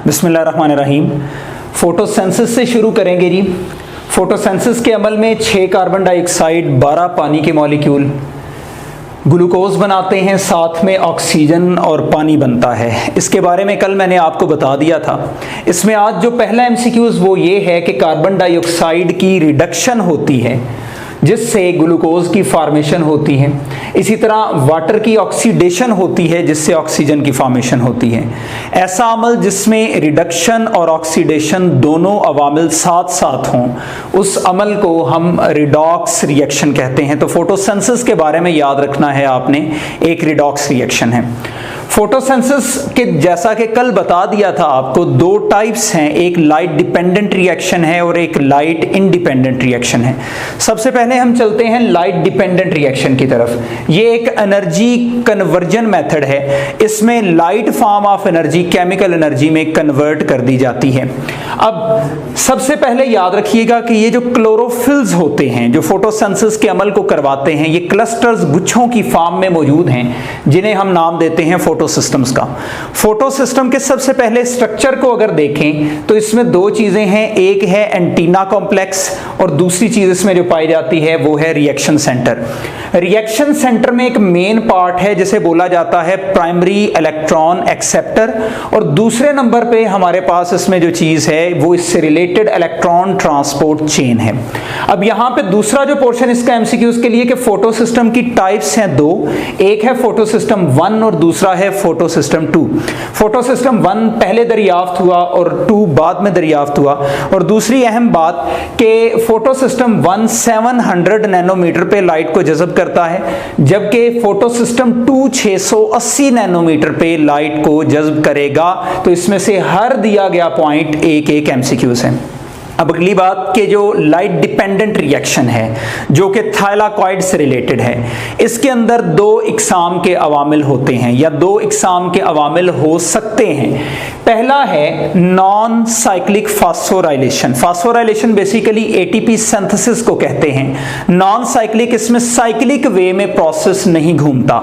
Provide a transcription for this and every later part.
बिस्मिल्लाहिर्रहमानिर्रहीम। फोटोसिंथेसिस से शुरू करेंगे जी। फोटोसिंथेसिस के अमल में 6 कार्बन डाइऑक्साइड, 12 पानी के मॉलिक्यूल ग्लूकोज बनाते हैं, साथ में ऑक्सीजन और पानी बनता है। इसके बारे में कल मैंने आपको बता दिया था। इसमें आज जो पहला एमसीक्यूज वो ये है कि कार्बन डाइऑक्साइड की रिडक्शन होती है जिससे ग्लूकोज की फॉर्मेशन होती है। इसी तरह वाटर की ऑक्सीडेशन होती है जिससे ऑक्सीजन की फॉर्मेशन होती है। ऐसा अमल जिसमें रिडक्शन और ऑक्सीडेशन दोनों अवामिल साथ साथ हों, उस अमल को हम रिडॉक्स रिएक्शन कहते हैं। तो फोटोसिंथेसिस के बारे में याद रखना है आपने, एक रिडॉक्स रिएक्शन है। फोटोसिंथेसिस के जैसा कि कल बता दिया था आपको, 2 टाइप्स हैं, एक लाइट डिपेंडेंट रिएक्शन है और एक लाइट इंडिपेंडेंट रिएक्शन है। सबसे पहले हम चलते हैं लाइट डिपेंडेंट रिएक्शन की तरफ। ये एक एनर्जी कन्वर्जन मेथड है। इसमें light form of energy chemical energy में कन्वर्ट कर दी जाती है। अब सबसे पहले याद रखिएगा कि ये जो क्लोरोफिल्स होते हैं जो फोटोसिंथेसिस के अमल को करवाते हैं, ये क्लस्टर्स गुच्छों की फॉर्म में मौजूद हैं जिन्हें हम नाम देते हैं फोटोसिस्टम्स का। फोटोसिस्टम के सबसे पहले स्ट्रक्चर को अगर देखें तो इसमें 2 चीजें हैं, एक है एंटीना कॉम्प्लेक्स और दूसरी चीज इसमें जो पाई जाती है वो है रिएक्शन सेंटर। रिएक्शन सेंटर में एक मेन पार्ट है जिसे बोला जाता है प्राइमरी इलेक्ट्रॉन एक्सेप्टर, और दूसरे नंबर पे हमारे पास इसमें जो चीज है वो इससे रिलेटेड इलेक्ट्रॉन ट्रांसपोर्ट चेन है। अब यहां पे दूसरा जो पोर्शन इसका एमसीक्यूज के लिए कि फोटोसिस्टम की टाइप्स हैं 2, एक है फोटोसिस्टम 1 और दूसरा है फोटोसिस्टम 2। फोटोसिस्टम 1 पहले दरियाफ्त हुआ और 2 बाद में दरियाफ्त हुआ। और दूसरी अहम बात कि फोटोसिस्टम 1 700 नैनोमीटर पे लाइट को जज़ब करता है, जबकि फोटोसिस्टम 2 680 नैनोमीटर पे लाइट को जज़ब करेगा। तो इसमें से हर दिया गया पॉइंट एक एमसीक्यूज है। अब अगली बात कि जो लाइट डिपेंडेंट रिएक्शन है जो कि थाइलाकॉइड से रिलेटेड है, इसके अंदर 2 इकसाम के अवामिल होते हैं या 2 इकसाम के अवामिल हो सकते हैं। पहला है non cyclic phosphorylation. Phosphorylation basically ATP synthesis को कहते हैं। नॉन साइक्लिक, इसमें साइक्लिक वे में प्रोसेस नहीं घूमता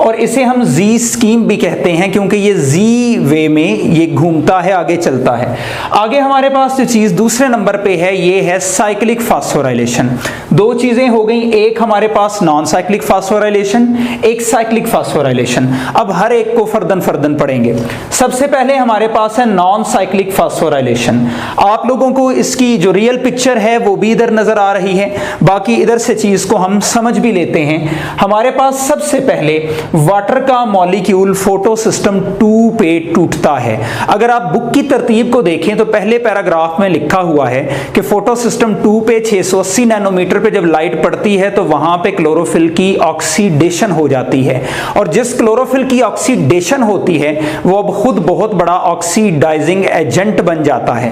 और इसे हम जी स्कीम भी कहते हैं क्योंकि ये जी वे में ये घूमता है, आगे चलता है। आगे हमारे पास जो चीज दूसरे नंबर पे है ये है साइक्लिक फास्फोराइलेशन। 2 चीजें हो गई, एक हमारे पास नॉन साइक्लिक फास्फोराइलेशन, एक साइक्लिक फास्फोराइलेशन। अब हर एक को फर्दन फर्दन पढ़ेंगे। सबसे पहले हमारे पास है नॉन साइक्लिक फास्फोराइलेशन। आप लोगों को इसकी जो रियल पिक्चर है वो भी इधर नजर आ रही है, बाकी इधर से चीज को हम समझ भी लेते हैं। हमारे पास सबसे पहले वाटर का मॉलिक्यूल फोटोसिस्टम 2 पे टूटता है। अगर आप बुक की तरतीब को देखें तो पहले पैराग्राफ में लिखा हुआ है कि फोटोसिस्टम 2 पे 680 नैनोमीटर पे जब लाइट पड़ती है तो वहां पे क्लोरोफिल की ऑक्सीडेशन हो जाती है, और जिस क्लोरोफिल की ऑक्सीडेशन होती है वो अब खुद बहुत बड़ा ऑक्सीडाइजिंग एजेंट बन जाता है।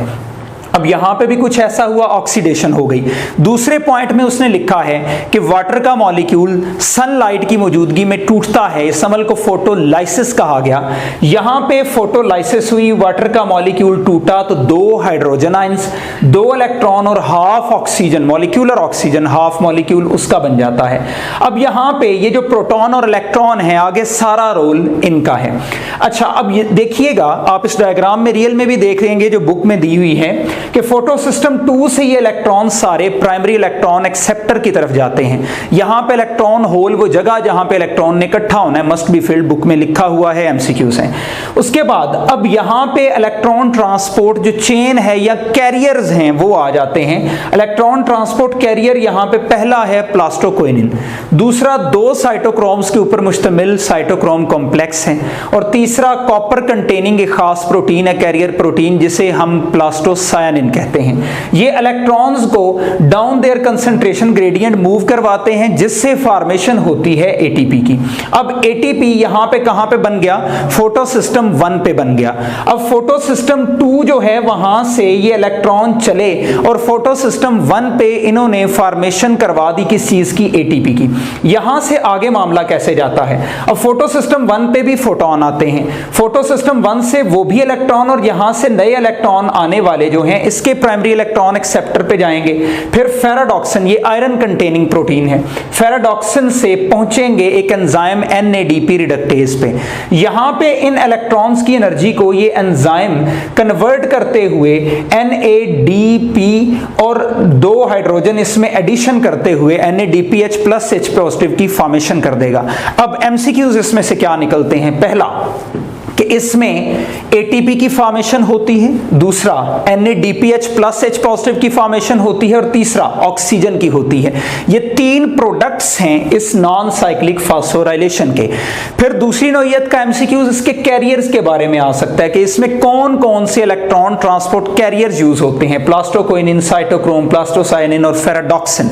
अब यहां पे भी कुछ ऐसा हुआ, ऑक्सीडेशन हो गई। दूसरे पॉइंट में उसने लिखा है कि वाटर का मॉलिक्यूल सनलाइट की मौजूदगी में टूटता है। इस अमल को फोटोलाइसिस कहा गया। यहां पे फोटोलाइसिस हुई, वाटर का मॉलिक्यूल टूटा तो 2 हाइड्रोजन आयंस, 2 इलेक्ट्रॉन और half oxygen, molecular oxygen half molecule उसका बन जाता है। अब यहां पे ये जो प्रोटॉन और इलेक्ट्रॉन है आगे सारा रोल इनका है। अच्छा, अब ये देखिएगा, आप इस डायग्राम में रियल में भी देख लेंगे जो बुक में दी हुई है कि फोटोसिस्टम 2 से ये इलेक्ट्रॉन सारे प्राइमरी इलेक्ट्रॉन एक्सेप्टर की तरफ जाते हैं। यहां पे इलेक्ट्रॉन होल, वो जगह जहां पे इलेक्ट्रॉन ने इकट्ठा होना है, मस्ट बी फील्ड बुक में लिखा हुआ है, एमसीक्यूज है। उसके बाद अब यहां पे इलेक्ट्रॉन ट्रांसपोर्ट जो चेन है या कैरियर्स हैं वो आ जाते हैं। इलेक्ट्रॉन ट्रांसपोर्ट कैरियर यहां पे पहला है प्लास्टोक्विनिन, दूसरा 2 साइटोक्रोम्स के ऊपर मुश्तमिल साइटोक्रोम कॉम्प्लेक्स है, और तीसरा कॉपर कंटेनिंग एक खास प्रोटीन है, कैरियर प्रोटीन, जिसे हम प्लास्टोसायनिन कहते हैं। ये इलेक्ट्रॉन्स को down there concentration gradient move करवाते हैं जिससे फॉर्मेशन होती है एटीपी की। अब एटीपी यहां पे कहां पे बन गया? फोटोसिस्टम 1 पे बन गया। अब फोटोसिस्टम 2 जो है वहां से ये इलेक्ट्रॉन चले और फोटोसिस्टम 1 पे इन्होंने फॉर्मेशन करवा दी किस चीज की? एटीपी की। यहां से आगे मामला कैसे जाता है? अब फोटोसिस्टम 1 पे भी फोटोन आते हैं, फोटोसिस्टम 1 से वो भी इलेक्ट्रॉन और यहां से नए इलेक्ट्रॉन आने वाले जो हैं इसके प्राइमरी इलेक्ट्रॉन एक्सेप्टर पे जाएंगे, फिर फेराडॉक्सिन, ये आयरन कंटेनिंग प्रोटीन है, फेराडॉक्सिन से पहुंचेंगे एक एंजाइम NADP रिडक्टेज पे। यहां पे इन इलेक्ट्रॉन्स की एनर्जी को ये एंजाइम कन्वर्ट करते हुए NADP और 2 हाइड्रोजन इसमें एडिशन करते हुए NADPH प्लस H पॉजिटिव की फॉर्मेशन कर देगा। अब MCQs इसमें से क्या निकलते हैं? पहला कि इसमें ATP की फॉर्मेशन होती है, दूसरा NADPH प्लस H पॉजिटिव की फॉर्मेशन होती है और तीसरा ऑक्सीजन की होती है। ये 3 प्रोडक्ट्स हैं इस नॉन साइक्लिक फॉस्फोराइलेशन के। फिर दूसरी नौइयत का MCQs इसके कैरियर्स के बारे में आ सकता है कि इसमें कौन कौन से इलेक्ट्रॉन ट्रांसपोर्ट कैरियर्स यूज होते हैं, प्लास्टोक्विनिन, साइटोक्रोम, प्लास्टोसाइनिन और फेराडॉक्सिन।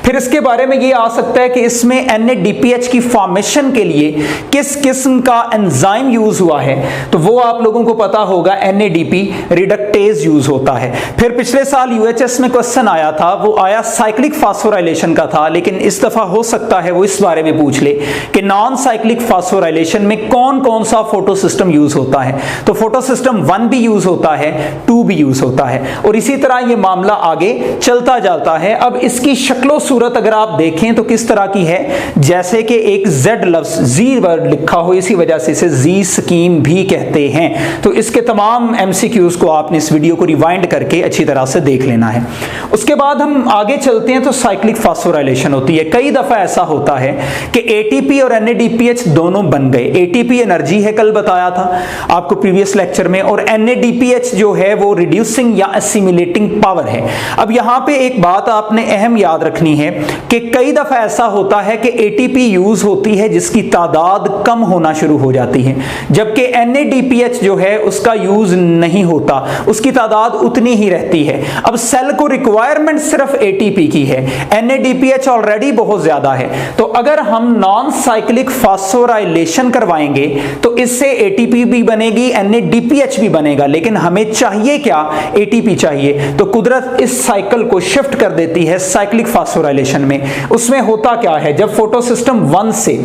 फिर इसके बारे में ये आ सकता है कि इसमें NADPH की फॉर्मेशन के लिए किस किस्म का एंजाइम यूज हुआ है, तो वो आप लोगों को पता होगा, NADP रिडक्टेज यूज होता है। फिर पिछले साल UHS में क्वेश्चन आया था, वो आया साइक्लिक फॉस्फोराइलेशन का था, लेकिन इस दफा हो सकता है वो इस बारे में पूछ ले कि नॉन साइक्लिक फॉस्फोराइलेशन में कौन कौन सा फोटो सिस्टम यूज होता है। तो फोटो सिस्टम 1 भी यूज होता है, 2 भी यूज होता है, और इसी तरह ये मामला आगे चलता जाता है। अब इसकी शक्लो सूरत अगर आप देखें तो किस तरह की है, जैसे कि एक Z लफ्ज, Z वर्ड लिखा हो, इसी वजह से इसे Z स्कीम भी कहते हैं। तो इसके तमाम MCQs को आपने इस वीडियो को रिवाइंड करके अच्छी तरह से देख लेना है। उसके बाद हम आगे चलते हैं तो साइक्लिक फॉस्फोराइलेशन होती है। कई दफा ऐसा होता है कि ATP और NADPH दोनों बन गए। ATP एनर्जी है, कल बताया था आपको प्रीवियस लेक्चर में, और NADPH जो है वो रिड्यूसिंग या एसिमिलेटिंग पावर है। अब यहां पे एक बात आपने अहम याद रखनी है कि कई दफा ऐसा होता है कि ATP यूज होती है जिसकी तादाद कम होना शुरू हो जाती है, जबकि NADPH जो है उसका यूज नहीं होता, उसकी तादाद उतनी ही रहती है। अब सेल को रिक्वायरमेंट सिर्फ ATP की है, NADPH ऑलरेडी बहुत ज्यादा है। तो अगर हम नॉन साइक्लिक फॉस्फोराइलेशन करवाएंगे तो इससे ATP भी बनेगी, NADPH भी बनेगा, लेकिन हमें चाहिए क्या? ATP चाहिए। तो कुदरत इस साइकिल को शिफ्ट कर देती है साइक्लिक फॉस्फोराइलेशन में। उसमें होता क्या है, जब फोटोसिस्टम 1 से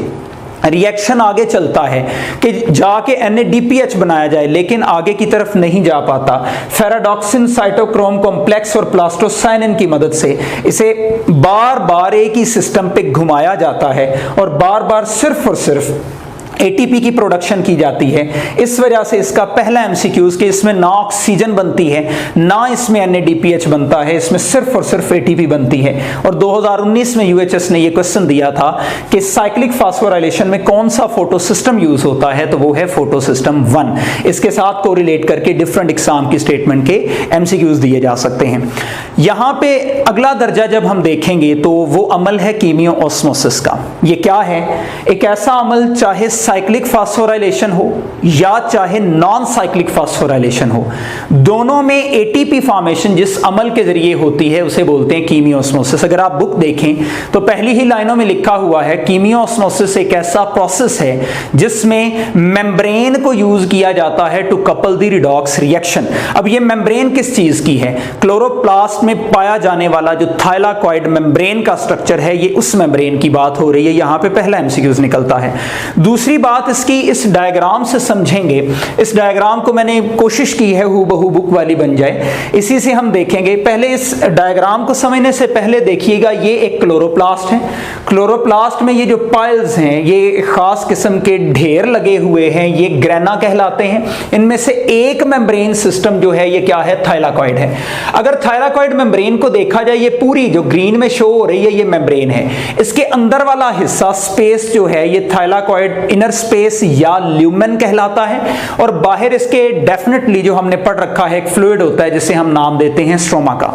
रिएक्शन आगे चलता है कि जाके NADPH बनाया जाए, लेकिन आगे की तरफ नहीं जा पाता, फेराडॉक्सिन, साइटोक्रोम कॉम्प्लेक्स और प्लास्टोसाइनिन की मदद से इसे बार बार एक ही सिस्टम पे घुमाया जाता है और बार बार सिर्फ और सिर्फ ATP की प्रोडक्शन की जाती है। इस वजह से इसका पहला MCQs कि इसमें ना ऑक्सीजन बनती है, ना इसमें NADPH बनता है, इसमें सिर्फ और सिर्फ ATP बनती है। और 2019 में UHS ने यह क्वेश्चन दिया था कि साइक्लिक फॉस्फोराइलेशन में कौन सा फोटो सिस्टम यूज होता है, तो वो है फोटो सिस्टम 1। इसके साथ कोरिलेट करके डिफरेंट एग्जाम की स्टेटमेंट के MCQs दिए जा सकते हैं। यहां पे अगला दर्जा जब हम देखेंगे तो वो अमल है कीमियो ऑस्मोसिस का। ये क्या है? एक ऐसा अमल, चाहे साइक्लिक फॉस्फोराइलेशन हो या चाहे नॉन साइक्लिक फॉस्फोराइलेशन हो, दोनों में ATP फॉर्मेशन जिस अमल के जरिए होती है उसे बोलते हैं कीमियोस्मोसिस। अगर आप बुक देखें तो पहली ही लाइनों में लिखा हुआ है कीमियोस्मोसिस एक ऐसा प्रोसेस है जिसमें मेम्ब्रेन को यूज किया जाता है to couple the redox reaction. अब ये मेम्ब्रेन किस चीज की है? क्लोरोप्लास्ट में पाया जाने वाला जो थाइलाकॉइड मेम्ब्रेन का स्ट्रक्चर है, ये उस मेम्ब्रेन की बात हो रही है। यहां पे पहला MCQs निकलता है। दूसरी बात इसकी इस डायग्राम से समझेंगे। इस डायग्राम को मैंने कोशिश की है हूबहू बुक वाली बन जाए, इसी से हम देखेंगे। पहले इस डायग्राम को समझने से पहले देखिएगा, ये एक क्लोरोप्लास्ट है। क्लोरोप्लास्ट में ये जो पाइल्स हैं, ये खास किस्म के ढेर लगे हुए हैं, ये ग्रेना कहलाते हैं। इनमें से एक मेम्ब्रेन सिस्टम जो है ये क्या है? थाइलाकॉइड है। अगर थाइलाकॉइड मेम्ब्रेन को देखा जाए, ये पूरी जो ग्रीन में शो हो रही है ये मेम्ब्रेन है। इसके अंदर वाला हिस्सा स्पेस जो है ये थाइलाकॉइड इनर स्पेस या ल्यूमेन कहलाता है, और बाहर इसके डेफिनेटली जो हमने पढ़ रखा है एक फ्लूइड होता है जिसे हम नाम देते हैं स्ट्रोमा का।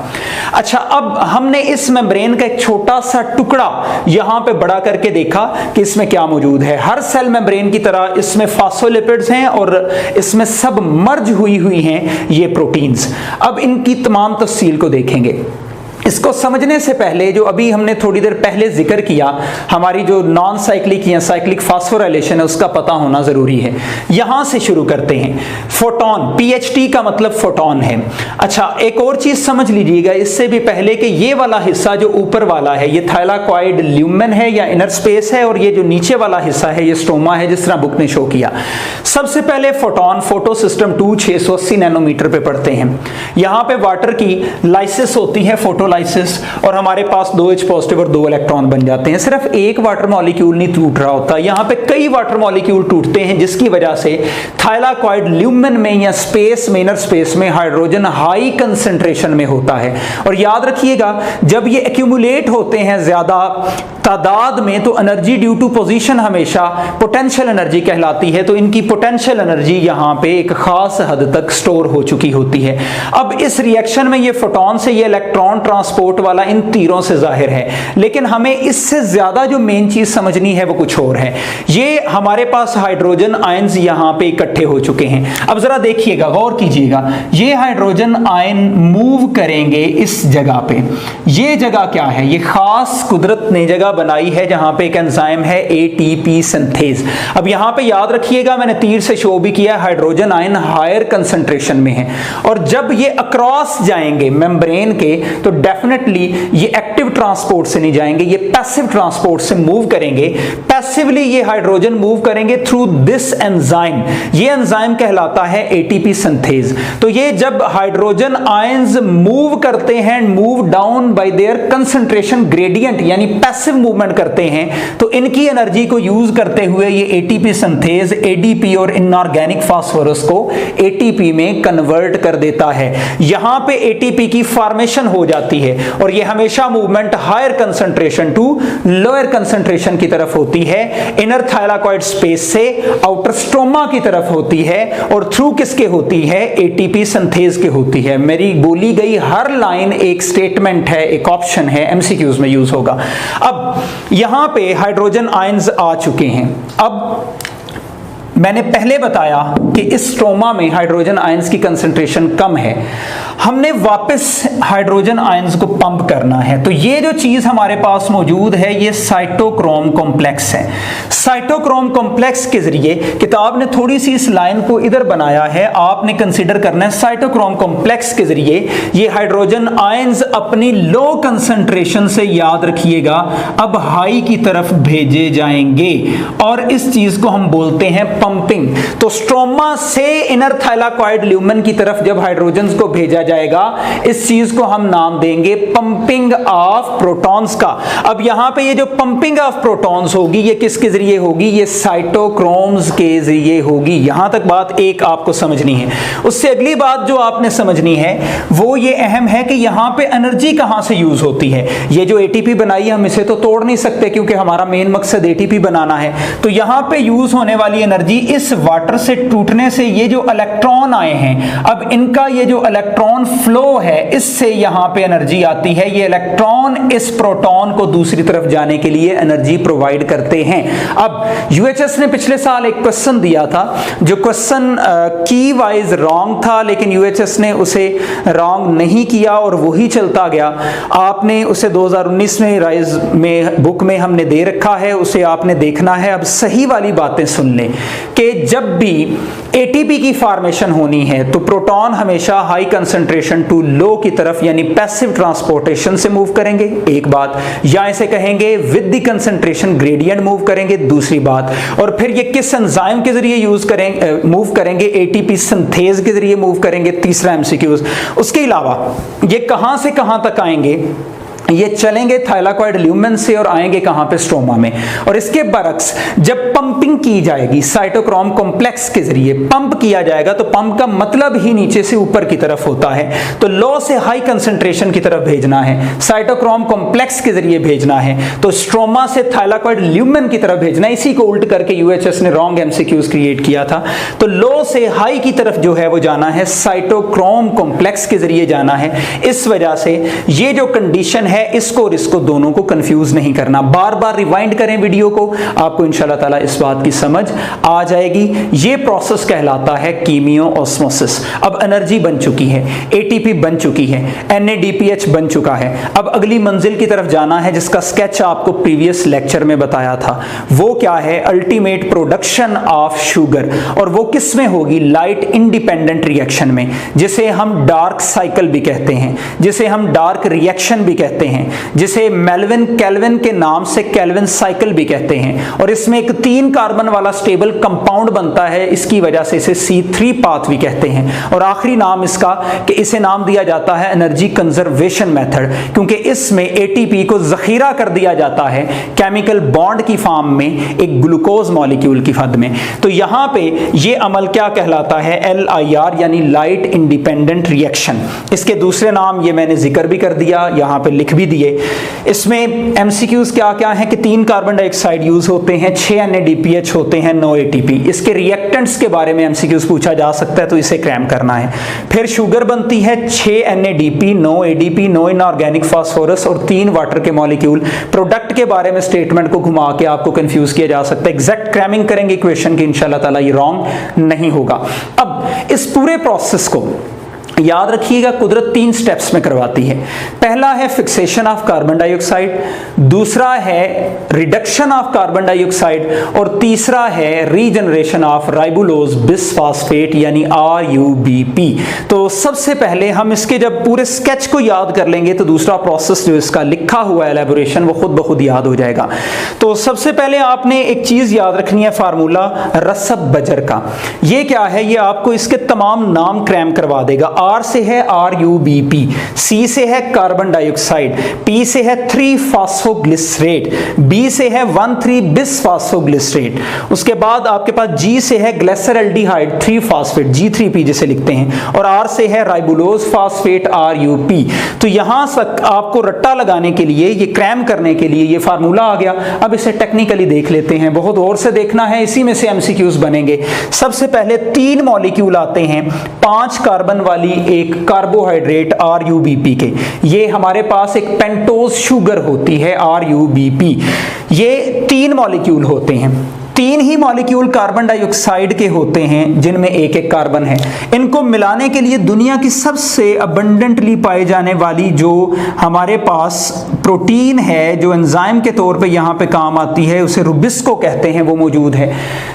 अच्छा, अब हमने इस मेम्ब्रेन का एक छोटा सा टुकड़ा यहां पे बड़ा करके देखा कि इसमें क्या मौजूद है। हर सेल मेम्ब्रेन की तरह इसमें फॉस्फोलिपिड्स हैं और इसमें सब मर्ज हुई हैं ये प्रोटीन्स। अब इनकी तमाम तफसील को देखेंगे। इसको समझने से पहले जो अभी हमने थोड़ी देर पहले जिक्र किया, हमारी जो नॉन साइक्लिक या साइक्लिक फास्फोराइलेशन है उसका पता होना जरूरी है। यहां से शुरू करते हैं। फोटोन, पीएचटी का मतलब फोटोन है। अच्छा, एक और चीज समझ लीजिएगा इससे भी पहले कि ये वाला हिस्सा जो ऊपर वाला है ये थाइलाकॉइड ल्यूमेन है या इनर स्पेस है, और ये जो नीचे वाला हिस्सा है ये स्ट्रोमा है, जिस तरह बुक ने शो किया। सबसे पहले फोटोन फोटो सिस्टम 2 680 नैनोमीटर पे पढ़ते हैं। यहां पे वाटर की लाइसिस होती है, फोटोलाइसिस, और हमारे पास 2H पॉजिटिव और 2 इलेक्ट्रॉन बन जाते हैं। सिर्फ एक वाटर मॉलिक्यूल नहीं टूट रहा होता, यहां पे कई वाटर मॉलिक्यूल टूटते हैं, जिसकी वजह से थाइलाकॉइड ल्यूमेन में या स्पेस में, इनर स्पेस में हाइड्रोजन हाई कंसंट्रेशन में होता है। और याद रखिएगा जब ये एक्यूमुलेट होते हैं ज्यादा तादाद में तो एनर्जी ड्यू टू पोजीशन हमेशा पोटेंशियल एनर्जी कहलाती है। तो इनकी पोटेंशियल एनर्जी यहां पे एक खास हद तक स्टोर हो चुकी होती है। अब इस रिएक्शन में ये फोटोन से ये इलेक्ट्रॉन ट्रांसपोर्ट वाला इन तीरों से जाहिर है, लेकिन हमें इससे ज्यादा जो मेन चीज समझनी है वो कुछ और है। ये हमारे पास हाइड्रोजन आयंस यहां पे इकट्ठे हो चुके हैं। अब जरा देखिएगा, गौर कीजिएगा, ये हाइड्रोजन आयन मूव करेंगे इस जगह पे। ये जगह क्या है? ये खास कुदरत ने जगह बनाई है जहां पे एक एंजाइम है एटीपी सिंथेज। अब यहां पे याद रखिएगा, मैंने तीर से शो भी किया, हाइड्रोजन आयन हायर कंसंट्रेशन में है, और जब ये अक्रॉस जाएंगे मेम्ब्रेन के तो डेफिनेटली ये एक्टिव ट्रांसपोर्ट से नहीं जाएंगे, ये पैसिव ट्रांसपोर्ट से मूव करेंगे। पैसिवली ये हाइड्रोजन मूव करेंगे थ्रू दिस एंजाइम। ये एंजाइम कहलाता है एटीपी सिंथेज। तो ये जब हाइड्रोजन आयंस मूव करते हैं, move down by there concentration gradient, यानी पैसिव मूवमेंट करते हैं, तो इनकी एनर्जी को यूज करते हुए ये एटीपी सिंथेज एडीपी और इनऑर्गेनिक फास्फोरस को एटीपी में कन्वर्ट कर देता है। यहां पे एटीपी की फॉर्मेशन हो जाती है, और ये हमेशा movement higher concentration to lower concentration की तरफ होती है, इनर थाइलाकॉइड स्पेस से आउटर स्ट्रोमा की तरफ होती है, और थ्रू किसके होती है? एटीपी सिंथेज के होती है। मेरी बोली गई हर लाइन एक स्टेटमेंट है, एक ऑप्शन है, एमसीक्यूज में यूज होगा। अब यहां पे हाइड्रोजन आयंस आ चुके हैं। अब मैंने पहले बताया कि इस स्ट्रोमा में हाइड्रोजन आयंस की कंसंट्रेशन कम है, हमने वापस हाइड्रोजन आयंस को पंप करना है। तो ये जो चीज हमारे पास मौजूद है ये साइटोक्रोम कॉम्प्लेक्स है। साइटोक्रोम कॉम्प्लेक्स के जरिए किताब ने थोड़ी सी इस लाइन को इधर बनाया है, आपने कंसीडर करना है साइटोक्रोम कॉम्प्लेक्स के जरिए ये हाइड्रोजन आयंस अपनी लो कंसंट्रेशन से, याद रखिएगा, अब हाई की तरफ भेजे जाएंगे, और इस चीज को हम बोलते हैं पंपिंग। तो स्ट्रोमा से इनर थाइलाकॉइड ल्यूमेन की तरफ जब हाइड्रोजन को भेजा जाएगा, इस चीज को हम नाम देंगे पंपिंग ऑफ प्रोटॉन्स का। अब यहां पे ये जो पंपिंग ऑफ प्रोटॉन्स होगी ये किसके जरिए होगी? ये साइटोक्रोम्स के जरिए होगी। यहां तक बात एक आपको समझनी है। उससे अगली बात जो आपने समझनी है वो ये अहम है कि यहां पे एनर्जी कहां से यूज होती है। ये जो एटीपी बनाई है हम इसे तो तोड़ नहीं सकते क्योंकि हमारा मेन मकसद एटीपी बनाना है। तो यहां पे यूज होने वाली एनर्जी, इस वाटर से टूटने से ये जो इलेक्ट्रॉन आए हैं, अब इनका ये जो इलेक्ट्रॉन फ्लो है इससे यहां पे एनर्जी आती है। ये इलेक्ट्रॉन इस प्रोटॉन को दूसरी तरफ जाने के लिए एनर्जी प्रोवाइड करते हैं। अब यूएचएस ने पिछले साल एक क्वेश्चन दिया था जो क्वेश्चन की वाइज रॉन्ग था, लेकिन यूएचएस ने उसे रॉन्ग नहीं किया और वही चलता गया। आपने उसे 2019 में राइज में बुक में हमने दे रखा है, उसे आपने देखना है। अब सही वाली बातें सुन लें कि जब भी एटीपी की फॉर्मेशन होनी है तो प्रोटॉन हमेशा हाई कंसंट्रेशन टू लो की तरफ यानी पैसिव ट्रांसपोर्टेशन से मूव करेंगे, एक बात, या इसे कहेंगे with the concentration gradient move करेंगे, दूसरी बात। और फिर ये किस एंजाइम के जरिए यूज करेंगे, मूव करेंगे? एटीपी सिंथेज के जरिए मूव करेंगे, तीसरा एमसीक्यूज। उसके अलावा ये कहां से कहां तक आएंगे? ये चलेंगे थाइलाकॉइड ल्यूमेन से और आएंगे कहां पे? स्ट्रोमा में। और इसके बरक्स जब पंपिंग की जाएगी साइटोक्रोम कॉम्प्लेक्स के जरिए पंप किया जाएगा, तो पंप का मतलब ही नीचे से ऊपर की तरफ होता है। तो लो से हाई कंसंट्रेशन की तरफ भेजना है, साइटोक्रोम कॉम्प्लेक्स के जरिए भेजना है, तो स्ट्रोमा से थाइलाकॉइड ल्यूमेन की तरफ भेजना है। इसी को उल्ट करके यूएचएस ने रॉन्ग एमसीक्यूज क्रिएट किया था। तो लो से हाई की तरफ जो है वो जाना है, साइटोक्रोम कॉम्प्लेक्स के जरिए जाना है। इस वजह से ये जो कंडीशन है है इसको और इसको दोनों को कंफ्यूज नहीं करना। बार बार रिवाइंड करें वीडियो को, आपको इंशाल्लाह ताला इस बात की समझ आ जाएगी। ये प्रोसेस कहलाता है कीमियो ऑस्मोसिस। अब एनर्जी बन चुकी है, एटीपी बन चुकी है, NADPH बन चुका है। अब अगली मंजिल की तरफ जाना है जिसका स्केच आपको प्रीवियस लेक्चर में बताया था। वो क्या है? Ultimate production of sugar. और वो किस में होगी? लाइट इंडिपेंडेंट रिएक्शन में, जिसे हम डार्क साइकिल भी कहते हैं, जिसे हम डार्क रिएक्शन भी कहते हैं, जिसे मेल्विन केल्विन के नाम से केल्विन साइकिल भी कहते हैं। और इसमें एक 3 कार्बन वाला स्टेबल कंपाउंड बनता है, इसकी वजह से इसे C3 पाथ भी कहते हैं। और आखिरी नाम इसका कि इसे नाम दिया जाता है एनर्जी कंजर्वेशन मेथड, क्योंकि इसमें एटीपी को जखीरा कर दिया जाता है केमिकल बॉन्ड की फॉर्म में एक ग्लूकोज मॉलिक्यूल की हद में। तो यहां पे ये अमल क्या कहलाता है? LIR यानी लाइट इंडिपेंडेंट रिएक्शन। इसके दूसरे नाम ये मैंने जिक्र भी कर दिया, यहां पे लिख भी दिए। इसमें MCQs क्या क्या है कि 3 कार्बन डाइऑक्साइड यूज होते हैं, 6 NADPH होते हैं, 9 ATP। इसके रिएक्टेंट्स के बारे में MCQs पूछा जा सकता है, तो इसे क्रैम करना है। फिर शुगर बनती है 6 NADP, 9 ADP, 9 इनऑर्गेनिक फास्फोरस और 3 वाटर के मॉलिक्यूल। प्रोडक्ट के बारे में स्टेटमेंट को घुमा के आपको कंफ्यूज किया जा सकता है। एग्जैक्ट क्रैमिंग करेंगे इक्वेशन की, इंशाल्लाह ताला ये रॉन्ग नहीं होगा। अब इस पूरे प्रोसेस को याद रखिएगा, कुदरत 3 स्टेप्स में करवाती है। पहला है फिक्सेशन ऑफ कार्बन डाइऑक्साइड, दूसरा है रिडक्शन ऑफ कार्बन डाइऑक्साइड और तीसरा है रीजनरेशन ऑफ राइबोलोज बिसफॉस्फेट यानी RUBP। तो सबसे पहले हम इसके जब पूरे स्केच को याद कर लेंगे तो दूसरा प्रोसेस जो इसका लिखा हुआ है एलेबोरेशन वो खुद ब खुद याद हो जाएगा। तो सबसे पहले आपने एक चीज याद रखनी है, फार्मूला रसब बजर का। ये क्या है? ये आपको इसके तमाम नाम क्रैम करवा देगा। R से है RUBP, C से है कार्बन डाइऑक्साइड, P से है 3-फॉस्फोग्लिसरेट, B से है 1,3-बिसफॉस्फोग्लिसरेट। उसके बाद आपके पास G से है ग्लिसरल्डिहाइड 3-फॉस्फेट, G3P जिसे लिखते हैं, और R से है राइबोलोज फॉस्फेट RUP। तो यहां तक आपको रट्टा लगाने के लिए, ये क्रैम करने के लिए ये फार्मूला आ गया। अब इसे टेक्निकली देख लेते हैं, बहुत गौर से देखना है, इसी में से MCQs बनेंगे। सबसे पहले 3 मॉलिक्यूल आते हैं 5 कार्बन वाली एक कार्बोहाइड्रेट RUBP के। ये हमारे पास एक पेंटोज शुगर होती है RUBP। ये 3 मॉलिक्यूल होते हैं, 3 ही मॉलिक्यूल कार्बन डाइऑक्साइड के होते हैं जिनमें एक एक कार्बन है। इनको मिलाने के लिए दुनिया की सबसे अबंडेंटली पाई जाने वाली जो हमारे पास प्रोटीन है, जो एंजाइम के तौर पे यहाँ पे काम आती है, उसे रुबिस्को कहते हैं, वो मौजूद है।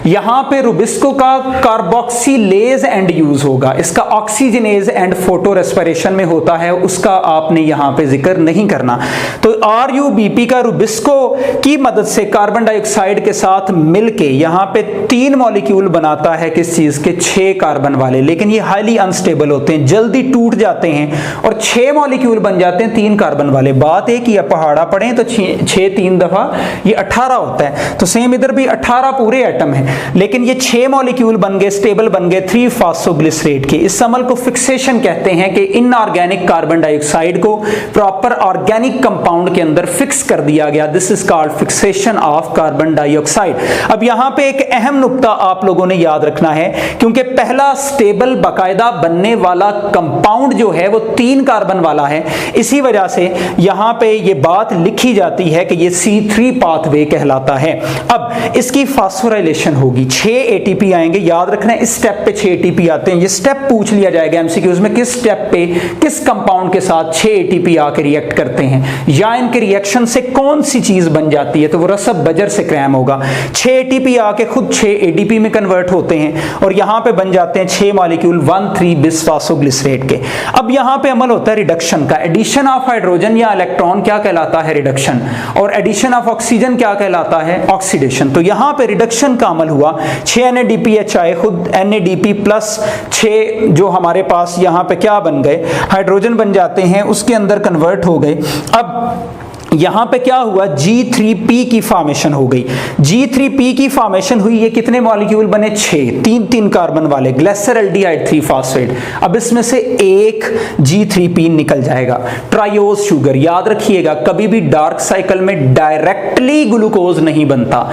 यहाँ पे रुबिस्को का कार्बोक्सिलेज एंड यूज होगा, इसका ऑक्सीजनेज एंड फोटो रेस्पिरेशन में होता है, उसका आपने यहाँ पे जिक्र नहीं करना। तो RUBP का रुबिस्को की मदद से कार्बन डाइऑक्साइड के साथ मिलके यहां पे 3 मॉलिक्यूल बनाता है, किस चीज के? 6 कार्बन वाले। लेकिन ये हाईली अनस्टेबल होते हैं, जल्दी टूट जाते हैं और 6 मॉलिक्यूल बन जाते हैं 3 कार्बन वाले। बात एक ही है, पहाड़ा पड़े तो 6 3 दफा ये 18 होता है। तो सेम इधर भी 18 पूरे एटम है, लेकिन ये 6 मॉलिक्यूल बन गए, स्टेबल बन गए 3-फॉस्फोग्लिसरेट के। इस अमल को फिक्सेशन कहते हैं कि इनऑर्गेनिक कार्बन डाइऑक्साइड को प्रॉपर ऑर्गेनिक कंपाउंड के अंदर फिक्स कर दिया गया। This is called fixation of carbon dioxide. अब यहां पे एक अहम नुक्ता आप लोगों ने याद रखना है, क्योंकि पहला स्टेबल बाकायदा बनने वाला कंपाउंड जो है वो 3 कार्बन वाला है, इसी वजह से यहां पे ये बात लिखी जाती है कि ये C3 पाथवे कहलाता है। अब इसकी फास्फोराइलेशन होगी, 6 ATP आएंगे, याद रखना है इस स्टेप पे 6 ATP आते हैं। ये स्टेप पूछ लिया जाएगा MCQs में, किस स्टेप पे किस कंपाउंड के साथ 6 ATP आके रिएक्ट करते हैं या इनके रिएक्शन से कौन सी चीज बन जाती है, तो वो रसब बजर से क्रैम होगा। 6 ATP आके खुद 6 ADP में कन्वर्ट होते हैं और यहां पे बन जाते हैं 6 मॉलिक्यूल 1,3-बिसफॉस्फोग्लिसरेट के। अब यहां पे अमल होता है रिडक्शन का। एडिशन ऑफ हाइड्रोजन या इलेक्ट्रॉन क्या कहलाता है? रिडक्शन। और एडिशन ऑफ ऑक्सीजन क्या कहलाता है? ऑक्सीडेशन। तो यहां पे रिडक्शन का अमल हुआ, 6 NADPH आए, खुद NADP प्लस 6 जो हमारे पास यहां पे क्या बन गए? हाइड्रोजन बन जाते हैं, उसके अंदर कन्वर्ट हो गए। अब यहां पे क्या हुआ, G3P की फॉर्मेशन हो गई। G3P की फॉर्मेशन हुई, ये कितने मॉलिक्यूल बने, 6, 3 कार्बन वाले ग्लिसरल्डिहाइड 3 फॉस्फेट। अब इसमें से एक G3P निकल जाएगा। ट्रायोज शुगर, याद रखिएगा कभी भी डार्क साइकिल में डायरेक्टली ग्लूकोज नहीं बनता,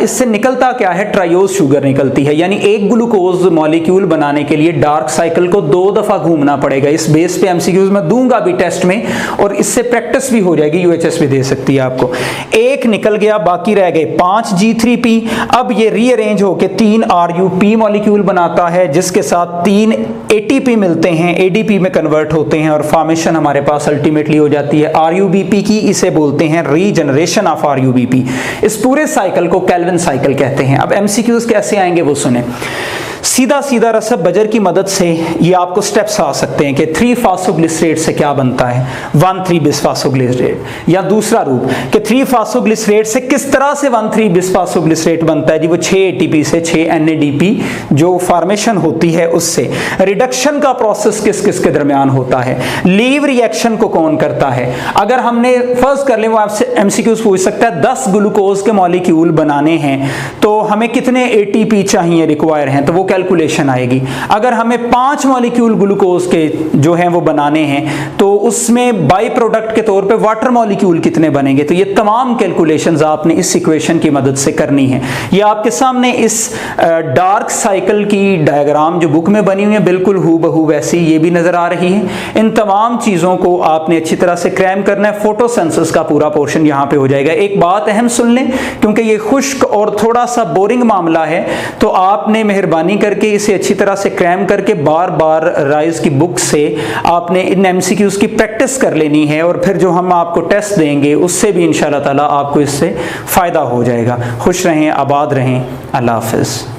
इससे निकलता क्या है, ट्रायोज शुगर निकलती है। यानी एक ग्लूकोज मॉलिक्यूल बनाने के लिए डार्क साइकिल को 2 दफा घूमना पड़ेगा। इस बेस पे एमसीक्यूज में दूंगा भी टेस्ट में, और इससे प्रैक्टिस भी हो जाएगी, यूएचएस भी दे सकती है आपको। एक निकल गया, बाकी रह गए 5 G3P। अब ये रीअरेंज होकर 3 RUP मॉलिक्यूल बनाता है, जिसके साथ 3 ATP मिलते हैं, ADP में कन्वर्ट होते हैं, और फॉर्मेशन हमारे पास अल्टीमेटली हो जाती है RUBP की। इसे बोलते हैं रीजनरेशन ऑफ RUBP। इस पूरे साइकिल को केल्विन साइकिल कहते हैं। अब एमसीक्यूज कैसे आएंगे वो सुने। सीधा सीधा रसब बजर की मदद से ये आपको स्टेप्स आ सकते हैं कि 3-फॉस्फोग्लिसरेट से क्या बनता है, 1,3-बिसफॉस्फोग्लिसरेट। या दूसरा रूप कि 3-फॉस्फोग्लिसरेट से किस तरह से 1,3-बिसफॉस्फोग्लिसरेट बनता है जी, वो 6 ATP से 6 NADP जो फॉर्मेशन होती है उससे। रिडक्शन का प्रोसेस किस किस के दरमियान होता है, लीव रिएक्शन को कौन करता है। अगर हमने फर्स्ट कर ले, वो आपसे एमसीक्यूज पूछ सकता है 10 ग्लूकोज के मॉलिक्यूल बनाने हैं तो हमें कितने ATP चाहिए, रिक्वायर हैं, तो वो कैलकुलेशन आएगी। अगर हमें 5 मॉलिक्यूल ग्लूकोज के जो हैं वो बनाने हैं तो उसमें बाई प्रोडक्ट के तौर पे वाटर मॉलिक्यूल कितने बनेंगे, तो ये तमाम कैलकुलेशंस आपने इस इक्वेशन की मदद से करनी है। ये आपके सामने इस डार्क साइकिल की डायग्राम जो बुक में बनी हुई है बिल्कुल हूबहू वैसी ये भी नजर आ रही है। इन तमाम चीजों को आपने अच्छी तरह से क्रैम करना है। फोटोसिंथेसिस का पूरा पोर्शन यहाँ पे हो जाएगा। एक बात अहम सुन लें, क्योंकि ये खुश्क और थोड़ा सा बोरिंग मामला है, तो आपने मेहरबानी करके इसे अच्छी तरह से क्रैम करके बार बार राइज की बुक से आपने इन एमसीक्यूज की प्रैक्टिस कर लेनी है, और फिर जो हम आपको टेस्ट देंगे उससे भी इंशाअल्लाह ताला आपको इससे फायदा हो जाएगा। खुश रहें, आबाद रहें, अल्लाह हाफिज़।